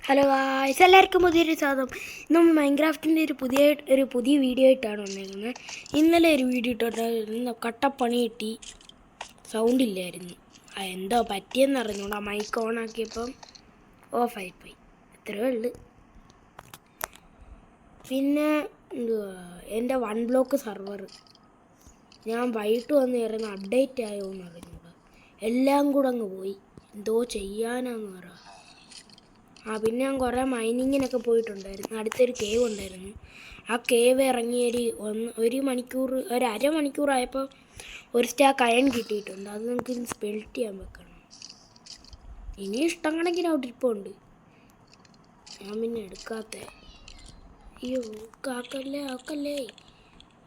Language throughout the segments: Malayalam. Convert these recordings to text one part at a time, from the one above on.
ഹലോ ഗായ്സ്, എല്ലാവർക്കും പുതിയൊരു സ്വാഗതം. നമ്മൾ മൈൻക്രാഫ്റ്റിൻ്റെ ഒരു പുതിയ വീഡിയോ ആയിട്ടാണ് വന്നേക്കുന്നത്. ഇന്നലെ ഒരു വീഡിയോ ഇട്ടിട്ടുണ്ടായിരുന്നു. കട്ടപ്പണി കിട്ടി, സൗണ്ട് ഇല്ലായിരുന്നു. എന്തോ പറ്റിയെന്ന് അറിഞ്ഞൂടാ. മൈക്ക് ഓൺ ആക്കിയപ്പം ഓഫായിപ്പോയി. അത്രയേ ഉള്ളു. പിന്നെ എന്തുവാ, എൻ്റെ 1 ബ്ലോക്ക് സർവർ ഞാൻ വൈകിട്ട് വന്ന് കയറുന്ന അപ്ഡേറ്റ് ആയോ എന്ന് അറിഞ്ഞൂടാ. എല്ലാം കൂടെ അങ്ങ് പോയി. എന്തോ ചെയ്യാനാന്ന് പറ. പിന്നെ ഞാൻ കുറേ മൈനിങ്ങിനൊക്കെ പോയിട്ടുണ്ടായിരുന്നു. അടുത്തൊരു കേവ് ഉണ്ടായിരുന്നു. ആ കേവ് ഇറങ്ങി അരമണിക്കൂറായപ്പോൾ ഒരു സ്റ്റാക്ക് അയൺ കിട്ടിയിട്ടുണ്ട്. അത് നമുക്ക് സ്പെൽറ്റ് ചെയ്യാൻ വെക്കണം. ഇനി ഇഷ്ടം കണക്കിന് അവിടെ ഇരിപ്പുണ്ട്. ഞാൻ പിന്നെ എടുക്കാത്ത. അയ്യോ, ആക്കല്ലേ.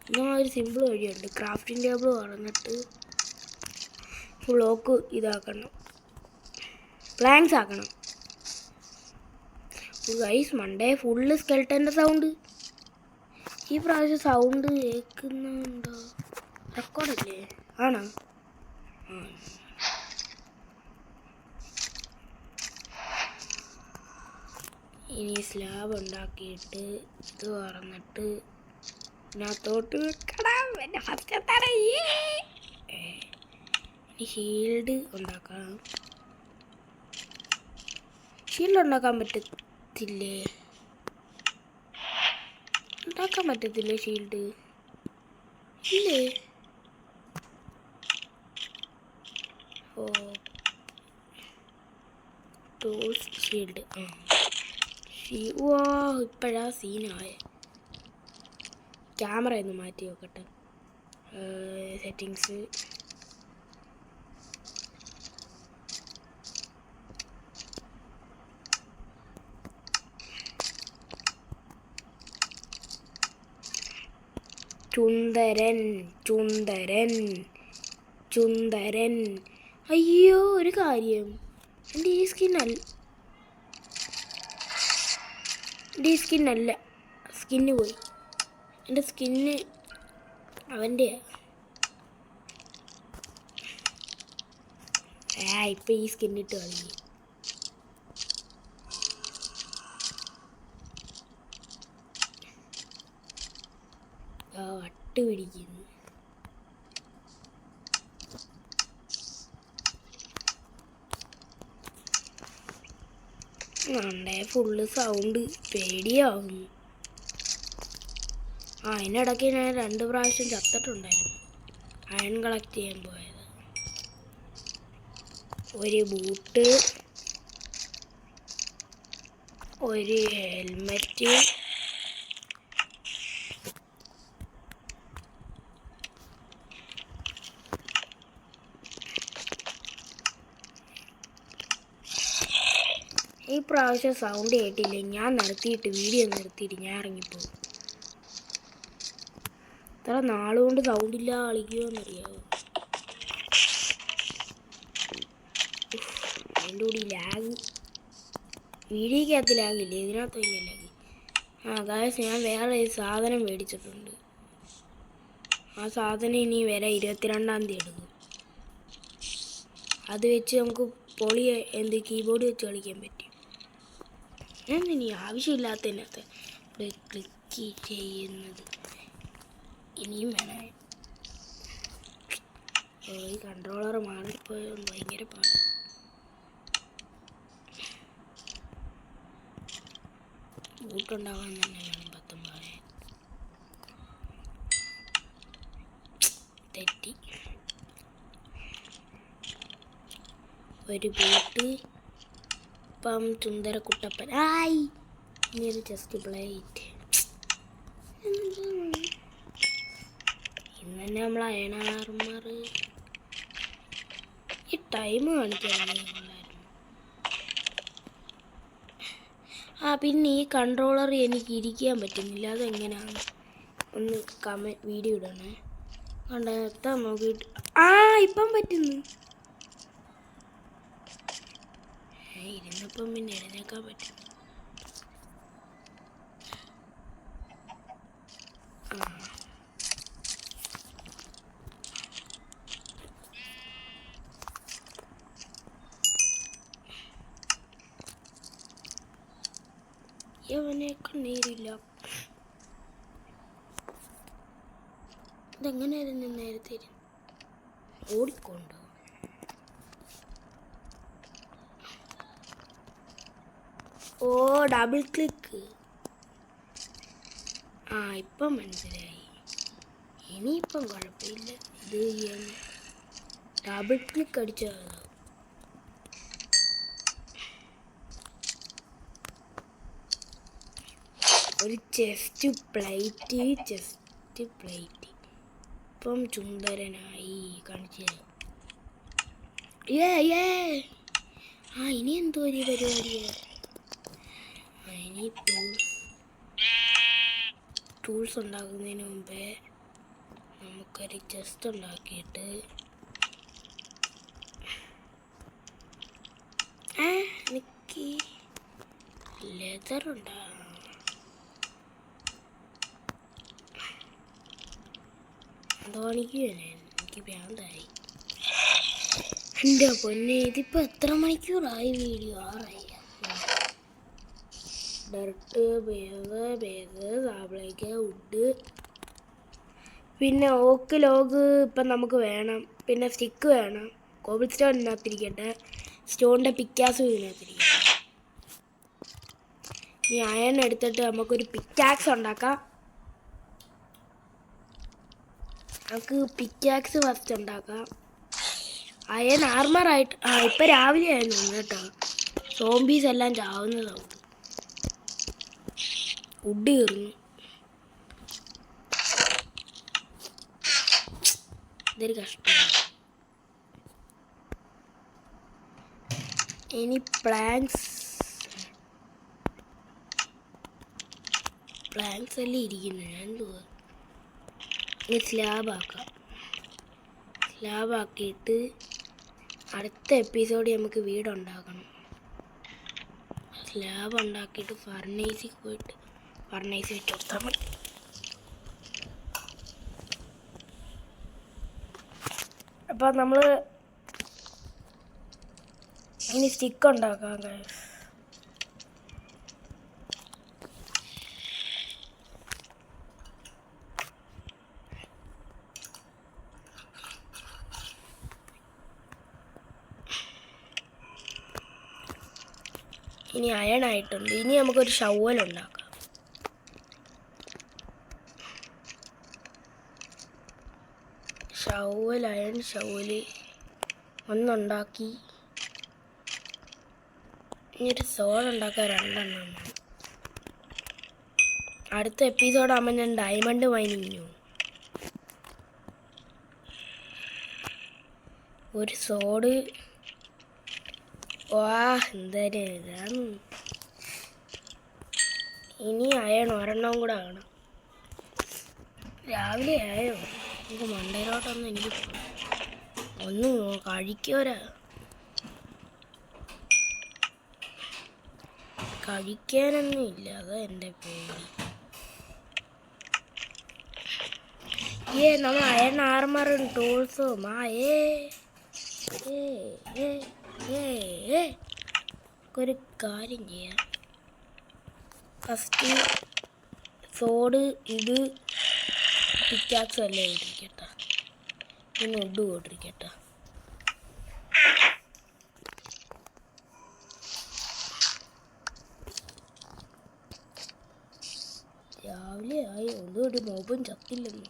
എന്നാൽ ഒരു സിമ്പിൾ വഴിയുണ്ട്. ക്രാഫ്റ്റിംഗ് ടേബിൾ പറഞ്ഞിട്ട് ബ്ലോക്ക് ഇതാക്കണം, പ്ലാങ്ക്സ് ആക്കണം. ഗൈസ്, മണ്ടേ ഫുള്ള് സ്കെൽട്ടൻ്റെ സൗണ്ട്. ഈ പ്രാവശ്യം സൗണ്ട് കേൾക്കുന്നുണ്ടോ? റെക്കോർഡല്ലേ? ആണോ? ഇനി സ്ലാബ് ഉണ്ടാക്കിയിട്ട് ഇത് തുറന്നിട്ട് ഇതിനകത്തോട്ട് വെക്കണം. എൻ്റെ ഫസ്റ്റത്താണ്. ഇനി ഷീൽഡ് ഉണ്ടാക്കാം. ഷീൽഡ് ഉണ്ടാക്കാൻ പറ്റത്തില്ലേ? ഷീൽഡ് ഇല്ലേ? ഓ, ടൂൾസ് ഷീൽഡ്. ഇപ്പോഴാ സീനായ. ക്യാമറ ഒന്ന് മാറ്റി നോക്കട്ടെ. സെറ്റിങ്സ്. ചുന്ദരൻ. അയ്യോ, ഒരു കാര്യം. എൻ്റെ ഈ സ്കിന്നല്ല, സ്കിന്ന് പോയി. എൻ്റെ സ്കിന്ന് അവൻ്റെ. ഇപ്പം ഈ സ്കിന്നിട്ട് കളി. വട്ട് പിടിക്കുന്നു. ഫുള്ള് സൗണ്ട് പേടിയാവുന്നു. അതിനിടയ്ക്ക് ഞാൻ 2 പ്രാവശ്യം ചത്തിട്ടുണ്ടായിരുന്നു. അയൺ കളക്ട് ചെയ്യാൻ പോയത്. ഒരു ബൂട്ട്, ഒരു ഹെൽമെറ്റ്, ഈ പ്രാവശ്യം സൗണ്ട് കേട്ടില്ലേ? ഞാൻ വീഡിയോ നിർത്തിയിട്ട് ഞാൻ ഇറങ്ങിപ്പോകും. ഇത്ര നാളുകൊണ്ട് സൗണ്ടില്ല കളിക്കുമെന്നറിയാവോ? അതിൻ്റെ കൂടി ലാഗ്. വീഡിയോക്കകത്ത് ലാഗില്ലേ? ഇതിനകത്ത് വലിയ ലാഗ്. ഗായ്സ്, ഞാൻ വേറെ ഒരു സാധനം മേടിച്ചിട്ടുണ്ട്. ആ സാധനം ഇനി വരെ 22-ാം തീയതി എടുക്കും. അത് വെച്ച് നമുക്ക് കീബോർഡ് വെച്ച് കളിക്കാൻ പറ്റും. ഞാൻ ഇനി ആവശ്യമില്ലാത്തതിനകത്ത് ക്ലിക്ക് ചെയ്യുന്നത് ഇനിയും വേണം. ഈ കൺട്രോളർ മാറിപ്പോയത് ഭയങ്കര പാട്. ബൂട്ടുണ്ടാവാൻ തന്നെ വേണം 19. തെറ്റി. ഒരു ബൂട്ട്. ഇപ്പം സുന്ദര കുട്ടപ്പൻ. ഇനി ഒരു ചെസ്റ്റ് പ്ലേറ്റ്. ഇന്ന് തന്നെ നമ്മൾ അയൺ ആർമർ. ഈ ടൈം കാണിക്കാറുണ്ടായിരുന്നു. പിന്നെ ഈ കൺട്രോളർ എനിക്ക് ഇരിക്കാൻ പറ്റുന്നില്ല. അതെങ്ങനെയാണ്? ഒന്ന് വീഡിയോ ഇടണേ. കണ്ടെത്താൻ നോക്കിയിട്ട് ഇപ്പം പറ്റുന്നു. ഇരുന്നപ്പം പിന്നെ എഴുന്നേക്കാൻ പറ്റും. അവനെ കണ്ണീരില്ല. ഇതെങ്ങനെയായിരുന്നു നേരത്തെ ഓടിക്കൊണ്ടോ? ഓ ഡബിൾ ക്ലിക്ക്. ആ ഇപ്പം മനസ്സിലായി. ഇനിയിപ്പം കുഴപ്പമില്ല. ഇത് ചെയ്യാൻ ഡബിൾ ക്ലിക്ക് അടിച്ചതാണ്. ഒരു ചെസ്റ്റ് പ്ലേറ്റ്. ഇപ്പം ചുന്ദരനായി കാണിച്ചു. ആ ഇനി എന്തോ ഒരു പരിപാടിയാ. ഇനി ടൂൾസ് ഉണ്ടാക്കുന്നതിന് മുമ്പേ നമുക്കൊരു ചെസ്റ്റ് ഉണ്ടാക്കിയിട്ട് എനിക്ക് ലെതർ ഉണ്ടാകും. കാണിക്കുകയല്ലേ, എനിക്ക് ഭ്രാന്തായി. എൻ്റെ പൊന്നെ, ഇതിപ്പോൾ എത്ര മണിക്കൂറായി വീഡിയോ? 6 ഡർട്ട്, ബേഗ്, സാബ്ലേക്ക്, വുഡ്, പിന്നെ ഓക്ക് ലോഗ് ഇപ്പം നമുക്ക് വേണം. പിന്നെ സ്റ്റിക്ക് വേണം. കോബിൾ സ്റ്റോൺ ഇതിനകത്തിരിക്കട്ടെ. സ്റ്റോണിൻ്റെ പിക്കാസ് ഇതിനകത്തിരിക്കട്ടെ. ഈ അയൺ എടുത്തിട്ട് നമുക്കൊരു പിക്കാക്സ് ഉണ്ടാക്കാം. നമുക്ക് പിക്കാക്സ് ഫസ്റ്റ് ഉണ്ടാക്കാം. അയൺ ആർമറായിട്ട് ഇപ്പം രാവിലെ ആയിരുന്നു കേട്ടോ. സോംബീസ് എല്ലാം ചാവുന്നതാവും. വുഡ് കയറുന്നു. ഇതൊരു കഷ്ടമാണ്. ഇനി പ്ലാങ്ക്സ് എല്ലാം ഇരിക്കുന്നു. ഞാൻ എന്തുവാ ഇനി സ്ലാബാക്കിയിട്ട് അടുത്ത എപ്പിസോഡ് നമുക്ക് വീടുണ്ടാക്കണം. സ്ലാബ് ഉണ്ടാക്കിയിട്ട് ഫർണേസിൽ പോയിട്ട് ഫർണേസ് വെച്ച് കൊടുത്താൽ മതി. അപ്പോൾ നമ്മൾ ഇനി സ്റ്റിക്ക് ഉണ്ടാക്കാം. ഇനി അയൺ ആയിട്ടുണ്ട്. ഇനി നമുക്കൊരു ഷവൽ ഉണ്ടാക്കാം. അയൺ ഷവല് ഒന്നുണ്ടാക്കി. ഇനി ഒരു സോഡ് ഉണ്ടാക്കാൻ 2 എണ്ണം. അടുത്ത എപ്പിസോഡാകുമ്പോൾ ഞാൻ ഡയമണ്ട് മൈനിങ് ഒരു സോഡ്. എന്തായാലും ഇതാണ്. ഇനി അയൺ 1 എണ്ണം കൂടെ വേണം. രാവിലെ ആയോ? നമുക്ക് മണ്ടയിലോട്ടൊന്നും എനിക്ക് ഒന്ന് കഴിക്കോരാ. കഴിക്കാനൊന്നും ഇല്ല. അതാ എൻ്റെ പേടി. നമ്മൾ അയൺ ആർമറും ടൂൾസും ഒരു കാര്യം ചെയ്യാം. ഫസ്റ്റ് സോഡ് ഇത് പിക്കാക്സ് എല്ലാം ഇട്ടിരിക്കട്ടെ. പിന്നെ ഉഡ് പോട്ടിരിക്കട്ടെ. രാവിലെ ആയി. ഒന്നും ഒരു മോബും ചത്തില്ലെന്ന്.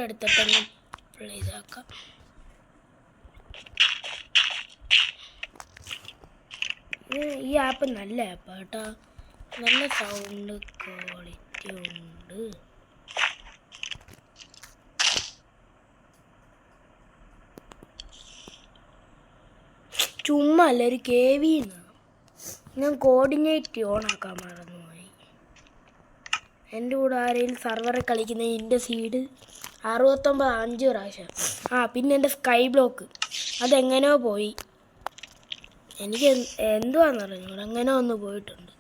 എടുത്തിട്ടൊന്ന് ഇതാക്കാം. ഈ ആപ്പ് നല്ല ആപ്പാണ് കേട്ടോ. നല്ല സൗണ്ട് ക്വാളിറ്റി ഉണ്ട്. ചുമ്മാ അല്ല, ഒരു KV ഞാൻ കോർഡിനേറ്റ് ഓൺ ആക്കാൻ മറന്നുപോയി. എൻ്റെ കൂടെ ആരെങ്കിലും സർവറിൽ കളിക്കുന്ന എൻ്റെ സീഡ് 69 5 പ്രാവശ്യം. പിന്നെ എൻ്റെ സ്കൈ ബ്ലോക്ക് അതെങ്ങനെയോ പോയി. എനിക്ക് എന്തുവാന്ന് അറിഞ്ഞൂടാ, എങ്ങനെയോ ഒന്ന് പോയിട്ടുണ്ട്.